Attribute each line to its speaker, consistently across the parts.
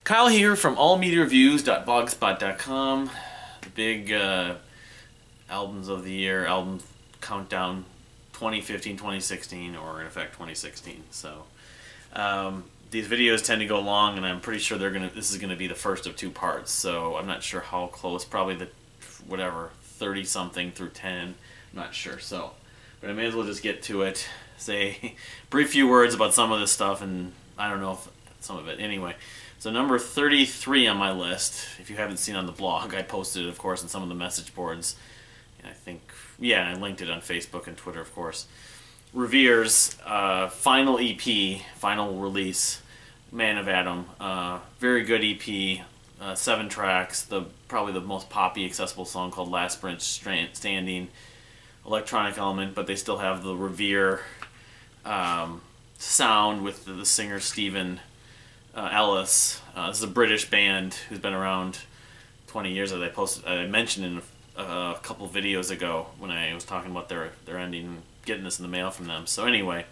Speaker 1: Kyle here from allmediareviews.blogspot.com. The big albums of the year, album countdown 2015-2016, or in effect 2016. So these videos tend to go long, and I'm pretty sure this is gonna be the first of two parts. So I'm not sure how close, probably the 30 something through 10. I'm not sure. So, but I may as well just get to it. Say brief few words about some of this stuff, and I don't know if some of it anyway. So number 33 on my list, if you haven't seen on the blog, I posted it, of course, in some of the message boards. And I think, I linked it on Facebook and Twitter, of course. Revere's final EP, final release, Man of Adam. Very good EP, 7 tracks, probably the most poppy, accessible song called Last Branch Standing. Electronic element, but they still have the Revere sound with the singer Stephen Ellis. This is a British band who's been around 20 years, as I mentioned in a couple videos ago when I was talking about their ending, getting this in the mail from them. So anyway,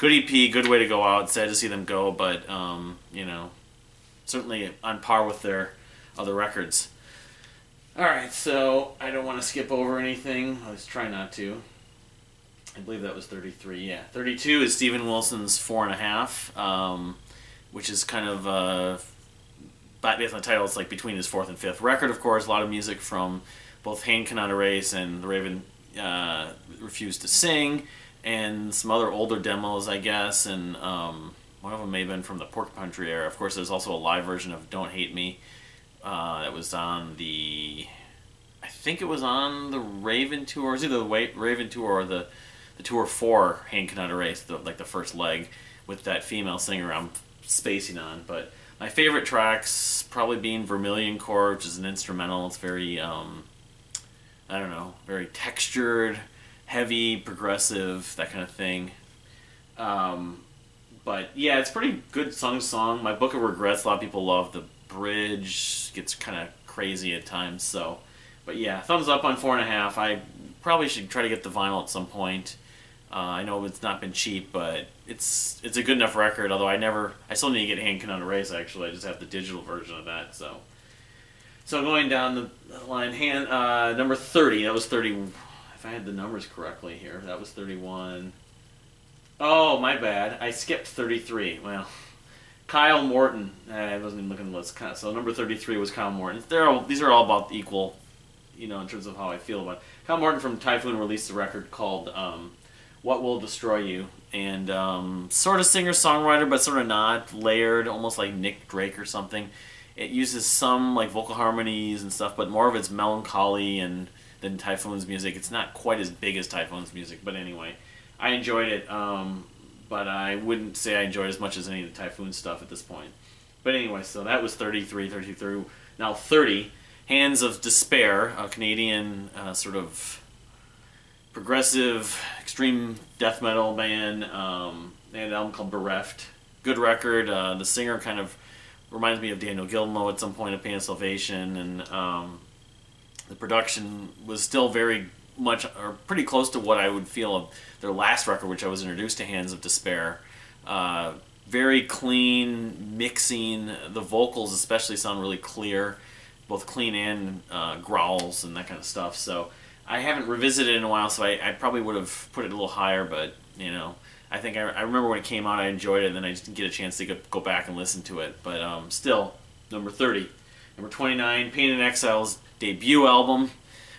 Speaker 1: good EP, good way to go out. Sad to see them go, but certainly on par with their other records. Alright, so I don't want to skip over anything. Let's try not to. I believe that was 33, yeah. 32 is Steven Wilson's 4.5. Which is kind of, based on the title, it's like between his 4th and 5th record, of course. A lot of music from both Hand Cannot Erase and The Raven Refused to Sing, and some other older demos, I guess, and one of them may have been from the Porcupine era. Of course, there's also a live version of Don't Hate Me that was on I think it was on the Raven tour. It was either the Raven tour or the tour for Hand Cannot Erase, the first leg, with that female singer I'm spacing on. But my favorite tracks probably being Vermilion Core, which is an instrumental. It's very very textured, heavy, progressive, that kind of thing. But yeah, it's pretty good song. My Book of Regrets, a lot of people love the bridge. Gets kind of crazy at times. So, but yeah, thumbs up on 4.5. I probably should try to get the vinyl at some point. I know it's not been cheap, but it's a good enough record. Although I still need to get Hand Cannot Erase. Actually, I just have the digital version of that. So going down the line, number 30. That was 30. If I had the numbers correctly here, that was 31. Oh, my bad. I skipped 33. Well, Kyle Morton. I wasn't even looking at the list. So number 33 was Kyle Morton. These are all about equal, in terms of how I feel about it. Kyle Morton from Typhoon released a record called What Will Destroy You, and sort of singer-songwriter, but sort of not, layered, almost like Nick Drake or something. It uses some like vocal harmonies and stuff, but more of it's melancholy than Typhoon's music. It's not quite as big as Typhoon's music, but anyway, I enjoyed it, but I wouldn't say I enjoyed it as much as any of the Typhoon stuff at this point. But anyway, so that was 33 through now 30. Hands of Despair, a Canadian sort of progressive, extreme death metal band. They had an album called Bereft. Good record. The singer kind of reminds me of Daniel Gilmour at some point of Pain of Salvation, and the production was still very much, or pretty close to what I would feel of their last record, which I was introduced to, Hands of Despair. Very clean mixing. The vocals especially sound really clear, both clean and growls and that kind of stuff. So I haven't revisited it in a while, so I probably would have put it a little higher, but, I think I remember when it came out, I enjoyed it, and then I just didn't get a chance to go back and listen to it. But still, number 30. Number 29, Pain and Exile's debut album,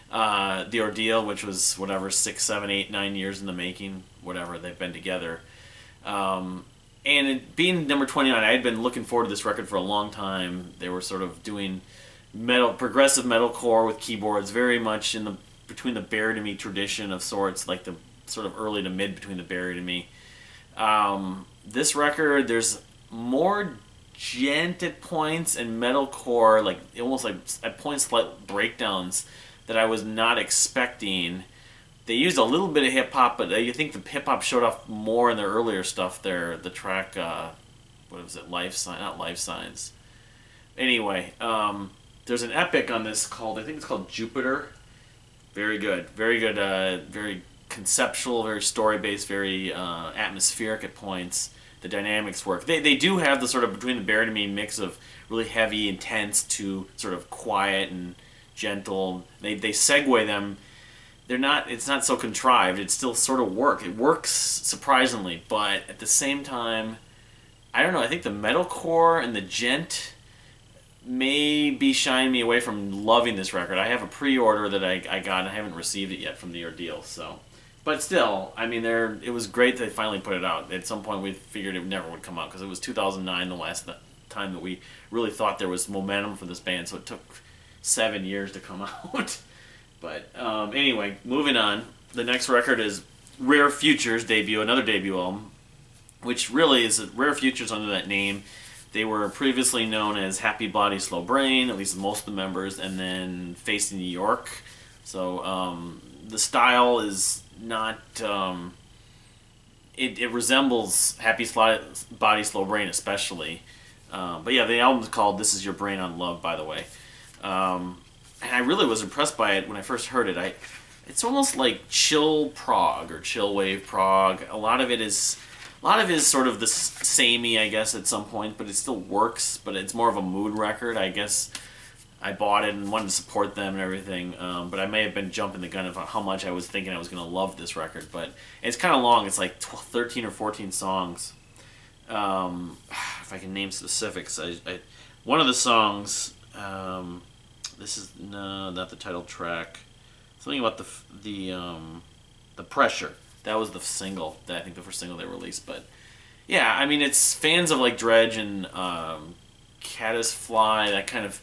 Speaker 1: The Ordeal, which was, 6, 7, 8, 9 years in the making, whatever, they've been together. And it being number 29, I had been looking forward to this record for a long time. They were sort of doing progressive metalcore with keyboards, very much between the Buried in Me tradition of sorts, like the sort of early to mid between the Buried in Me. This record, there's more gent at points and metalcore, like almost like at points slight breakdowns that I was not expecting. They used a little bit of hip hop, but I think the hip hop showed off more in their earlier stuff. The track, what was it? Not Life Signs. Anyway, there's an epic on this I think it's called Jupiter. Very good, very conceptual, very story-based, very atmospheric at points. the dynamics work. They do have the sort of between the Bereft and me mix of really heavy, intense to sort of quiet and gentle. They segue them. They're not. It's not so contrived. It still sort of work. It works surprisingly, but at the same time, I don't know. I think the metalcore and the gent may be shying me away from loving this record. I have a pre-order that I got, and I haven't received it yet from the Ordeal. So, but still, I mean, it was great that they finally put it out. At some point, we figured it never would come out because it was 2009, the last time that we really thought there was momentum for this band. So it took 7 years to come out. But anyway, moving on. The next record is Rare Future's debut, another debut album, which really is Rare Futures under that name. They were previously known as Happy Body Slow Brain, at least most of the members, and then Facing New York. So the style is not... It resembles Happy Body Slow Brain especially. But yeah, the album's called This Is Your Brain on Love, by the way. And I really was impressed by it when I first heard it. It's almost like chill prog or chill wave prog. A lot of it is sort of the samey, I guess, at some point, but it still works. But it's more of a mood record, I guess. I bought it and wanted to support them and everything, but I may have been jumping the gun of how much I was thinking I was going to love this record. But it's kind of long. It's like 13 or 14 songs. If I can name specifics, one of the songs. This is not the title track. Something about the pressure. That was the single. I think the first single they released. But yeah, I mean, it's fans of like Dredge and Caddisfly, that kind of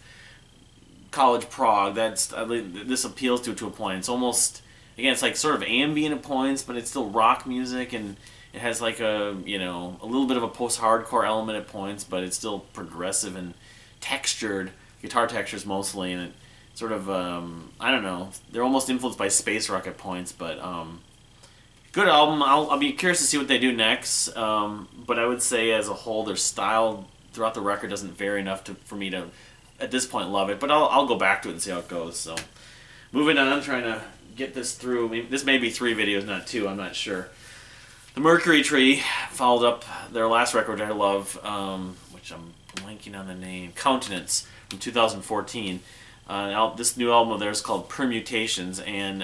Speaker 1: college prog. This appeals to a point. It's almost, again, it's like sort of ambient at points, but it's still rock music, and it has like a little bit of a post-hardcore element at points, but it's still progressive and textured, guitar textures mostly, and it sort of I don't know. They're almost influenced by space rock at points, but good album. I'll be curious to see what they do next. But I would say as a whole, their style throughout the record doesn't vary enough for me to, at this point, love it. But I'll go back to it and see how it goes. So moving on, I'm trying to get this through. I mean, this may be 3 videos, not 2. I'm not sure. The Mercury Tree followed up their last record I love, which I'm blanking on the name, Countenance, from 2014. This new album of theirs is called Permutations, and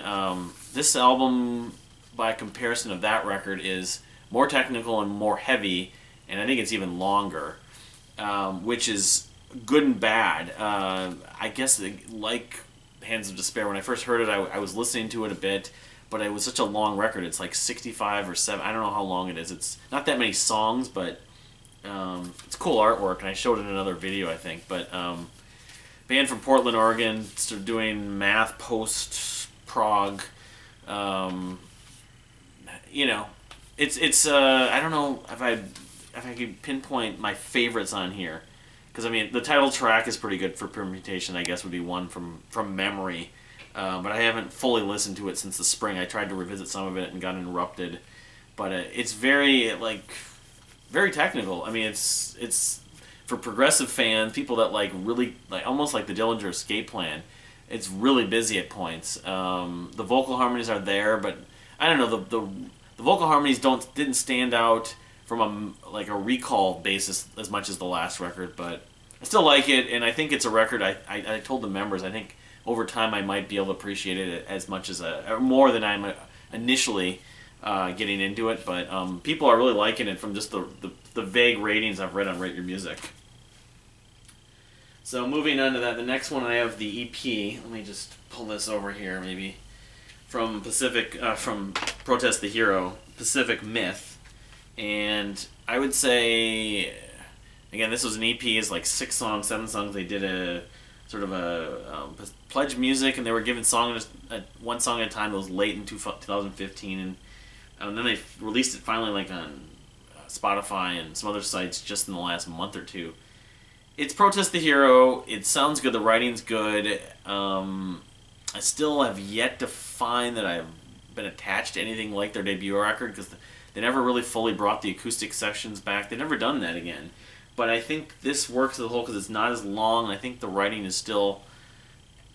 Speaker 1: this album, by comparison of that record, is more technical and more heavy, and I think it's even longer, which is good and bad. I guess like Hands of Despair, when I first heard it, I was listening to it a bit, but it was such a long record. It's like 65 or 7. I don't know how long it is. It's not that many songs, but it's cool artwork, and I showed it in another video, I think. But band from Portland, Oregon, sort of doing math post prog. It's I don't know if I could pinpoint my favorites on here, because I mean the title track is pretty good for Permutation. I guess would be one from memory, but I haven't fully listened to it since the spring. I tried to revisit some of it and got interrupted, but it's very very technical. I mean it's for progressive fans, people that really almost like the Dillinger Escape Plan. It's really busy at points. The vocal harmonies are there, but I don't know, the vocal harmonies didn't stand out from a recall basis as much as the last record, but I still like it, and I think it's a record. I told the members I think over time I might be able to appreciate it as much as more than I'm initially getting into it, but people are really liking it from just the vague ratings I've read on Rate Your Music. So moving on to that, the next one I have the EP. Let me just pull this over here, maybe from Protest the Hero, Pacific Myth, and I would say again this was an EP. It's like 6 songs, 7 songs. They did a sort of a pledge music, and they were given one song at a time. It was late in 2015, and then they released it finally on Spotify and some other sites just in the last month or two. It's Protest the Hero. It sounds good. The writing's good. I still have yet to find that I've been attached to anything like their debut record, because they never really fully brought the acoustic sections back. They've never done that again. But I think this works as a whole because it's not as long, and I think the writing is still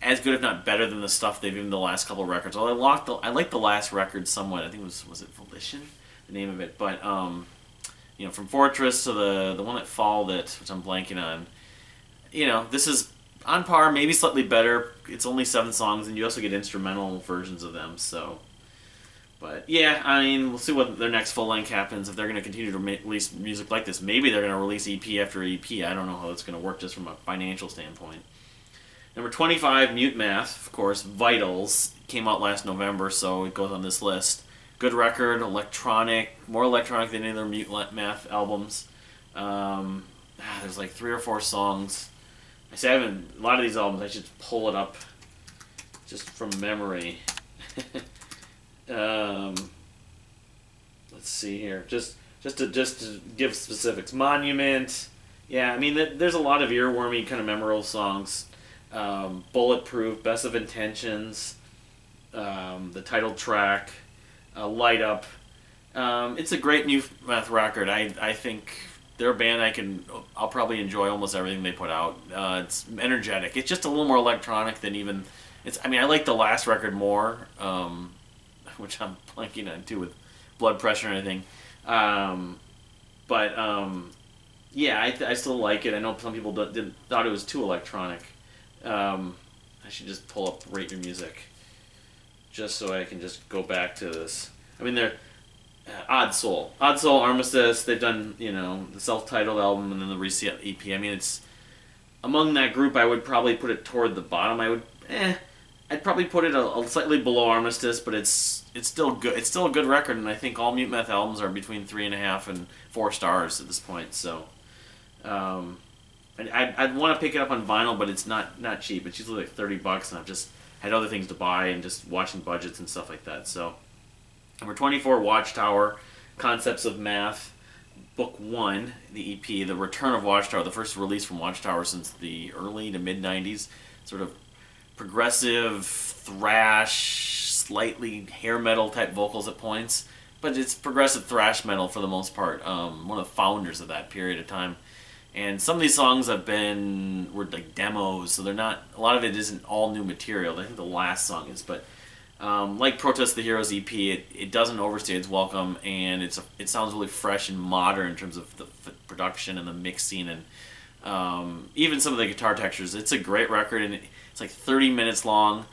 Speaker 1: as good, if not better, than the stuff they've given the last couple of records. Although I like the last record somewhat. I think was it Volition, the name of it. But from Fortress to the one that followed it, which I'm blanking on. This is on par, maybe slightly better. It's only 7 songs, and you also get instrumental versions of them. So, but yeah, I mean, we'll see what their next full length happens. If they're going to continue to release music like this, maybe they're going to release EP after EP. I don't know how it's going to work just from a financial standpoint. Number 25, Mutemath, of course. Vitals came out last November, so it goes on this list. Good record, electronic, more electronic than any other Mutemath albums. There's like 3 or 4 songs. I say a lot of these albums, I should pull it up just from memory. Let's see here. Just to give specifics. Monument. Yeah, I mean, there's a lot of earwormy kind of memorable songs. Bulletproof, Best of Intentions, the title track, Light Up. It's a great Mutemath record. I think they're a band I'll probably enjoy almost everything they put out. It's energetic. It's just a little more electronic than even. I like the last record more, which I'm blanking on too with Blood Pressure and everything. Yeah, I still like it. I know some people thought it was too electronic. I should just pull up Rate Your Music, just so I can just go back to this. I mean, they're Odd Soul, Armistice. They've done the self-titled album and then the recent EP. I mean, it's among that group. I would probably put it toward the bottom. I'd probably put it a slightly below Armistice, but it's still good. It's still a good record, and I think all Mutemath albums are between 3.5 and 4 stars at this point. So, I'd want to pick it up on vinyl, but it's not cheap. It's usually like $30, and I've just had other things to buy and just watching budgets and stuff like that. So, number 24, Watchtower, Concepts of Math, Book 1, the EP, The Return of Watchtower, the first release from Watchtower since the early to mid 90s, sort of progressive thrash, slightly hair metal type vocals at points, but it's progressive thrash metal for the most part. One of the founders of that period of time. And some of these songs were like demos, so they're not. A lot of it isn't all new material. I think the last song is, but like Protest the Heroes EP, it doesn't overstay its welcome, and it sounds really fresh and modern in terms of the production and the mixing and even some of the guitar textures. It's a great record, and it's like 30 minutes long.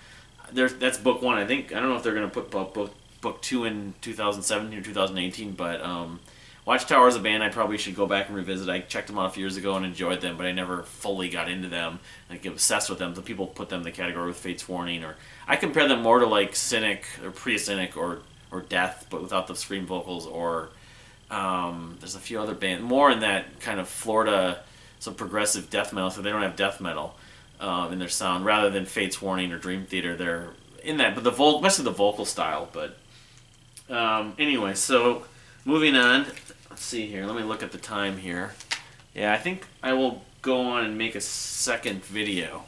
Speaker 1: That's Book 1. I don't know if they're going to put book 2 in 2017 or 2018, but Watchtower is a band I probably should go back and revisit. I checked them out a few years ago and enjoyed them, but I never fully got into them. I get obsessed with them. So people put them in the category with Fate's Warning, or I compare them more to like Cynic or Pre-Cynic or Death, but without the scream vocals. Or there's a few other bands more in that kind of Florida, some progressive death metal. So they don't have death metal in their sound, rather than Fate's Warning or Dream Theater. They're in that, but especially the vocal style. But anyway, so moving on. Let's see here. Let me look at the time here. Yeah, I think I will go on and make a second video